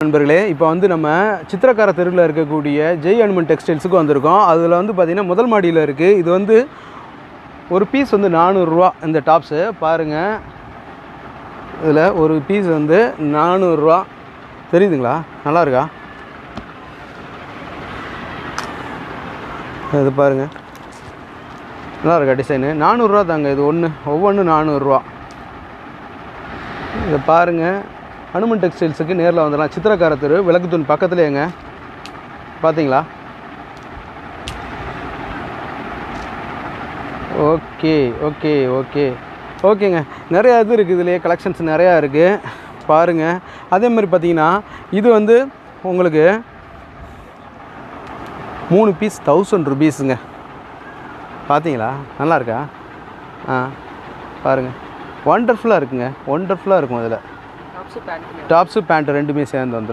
நண்பர்களே, இப்போ வந்து நம்ம சித்திரக்கார தெருவில் இருக்கக்கூடிய ஜெய் அனுமன் டெக்ஸ்டைல்ஸுக்கு வந்திருக்கோம். அதில் வந்து பார்த்திங்கன்னா முதல் மாடியில் இருக்குது. இது வந்து ஒரு பீஸ் வந்து 400 ரூபா. இந்த டாப்ஸு பாருங்கள், இதில் ஒரு பீஸ் வந்து 400 ரூபா. தெரியுதுங்களா? நல்லா இருக்கா? இது பாருங்கள், நல்லா இருக்கா டிசைனு? 400 ரூபா தாங்க. இது ஒவ்வொன்று 400 ரூபா. இதை பாருங்கள், அனுமன் டெக்ஸ்டைல்ஸுக்கு நேரில் வந்துடலாம். சித்திரக்கார தெரு, விளக்குத்தூண் பக்கத்துலேயேங்க. பார்த்தீங்களா? ஓகே ஓகே ஓகே ஓகேங்க. நிறையா இது இருக்குது, இதுலேயே கலெக்ஷன்ஸ் நிறையா இருக்குது பாருங்கள். அதே மாதிரி பார்த்தீங்கன்னா இது வந்து உங்களுக்கு 3 பீஸ் 1000 ருபீஸுங்க. பார்த்தீங்களா? நல்லா இருக்கா? பாருங்கள், ஒண்டர்ஃபுல்லாக இருக்குங்க. ஒண்டர்ஃபுல்லாக இருக்கும். இதில் டாப்ஸு பேண்ட்டு ரெண்டுமே சேர்ந்து வந்துடும்.